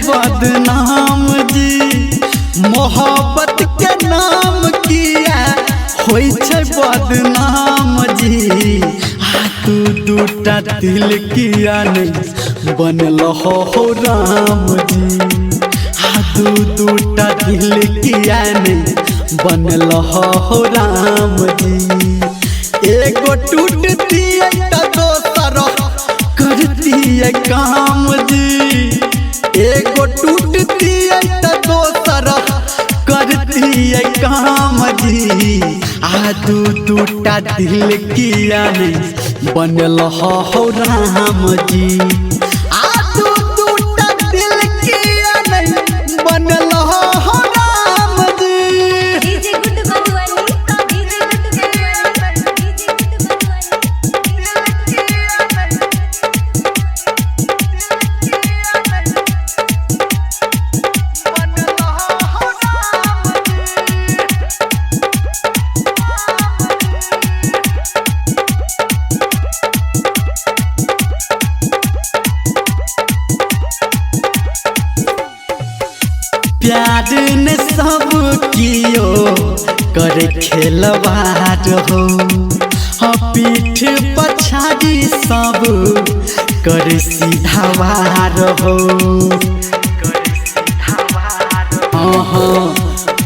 बदनाम जी, मोहब्बत के नाम किया होई छे बदनाम जी। तू दूटा दिल किया नहीं बनल हो राम जी। तू दूटा दिल किया नहीं बनल हो राम जी। एगो टूटती है तो दोसर करती है काम जी। एगो टूटती है तो दोसर करती है काम जी। तू टूटा दिल किया नहीं बनल हो राम जी। तू टूटा दिल किया नहीं बनल हो Ram ji. DJ good Madhubani, DJ good Madhubani, DJ good प्यार ने सब कियो करे खेलवार हो। पीठ पछाड़ी सब करे सीधावार हो।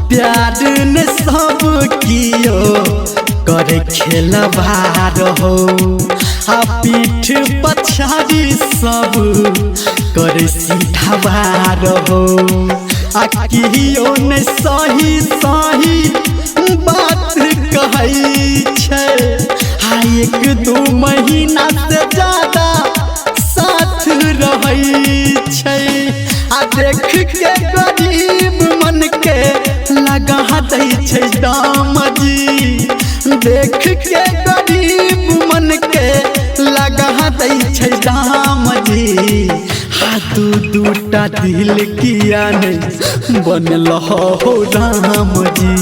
प्यार ने सब कियो करे खेलवार हो। पीठ पछाड़ी सब करे सीधावार हो। कियो ने सही सही बात कहै छे। एक दू महीना से ज्यादा साथ रहै छे। देख के गरीब मन के लगा दै छे दाम जी। देख के गरीब मन के लगा दै छे दाम जी। तू दूटा दिल किया नहीं बनल हो राम जी।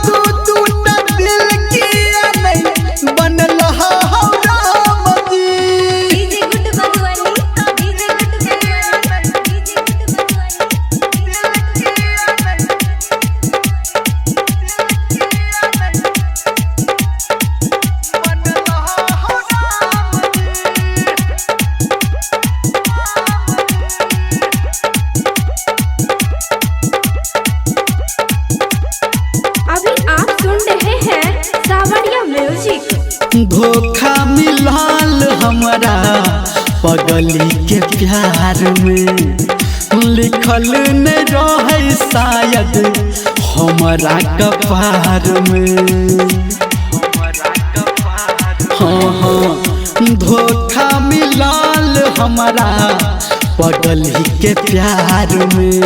तू दूटा दिल किया नहीं बनल हो Ram ji. DJ good Madhubani, DJ good Madhubani, DJ good धोखा मिलाल हमरा पगली के प्यार में। लिखल न रहे शायद हमरा कपार में। धोखा मिलाल हमरा पगली के प्यार में।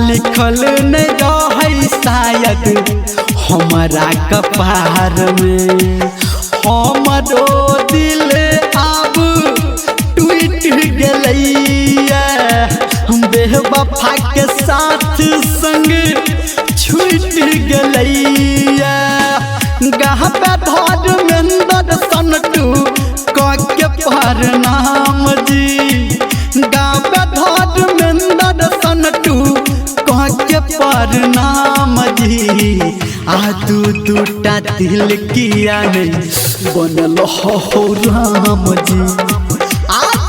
लिखल न रहे शायद हमरा कपार में। हमरो दिल अब टूट गलैया। बेवफा के साथ संग छूट गलैया। गहबे धर्मेंद्र सनटू के प्रणाम जी। गावे धर्मेंद्र सनटू के प्रणाम जी। तू दूटा दिल किया नहीं बनल हो राम जी।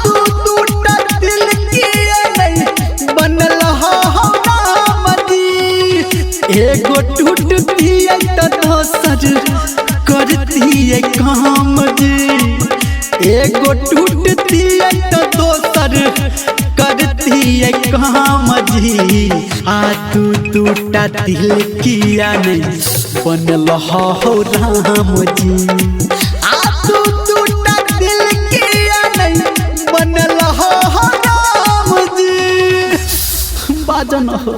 तू दूटा दिल किया नहीं बनल हो राम जी। एगो टूटती है तो दोसर करती है काम जी। एगो टूटती है तो दोसर करती है काम जी। तू टूटा दिल किया नहीं बनल हो राम जी। तू टूटा दिल किया नहीं बनल हो राम जी। बाजन हो।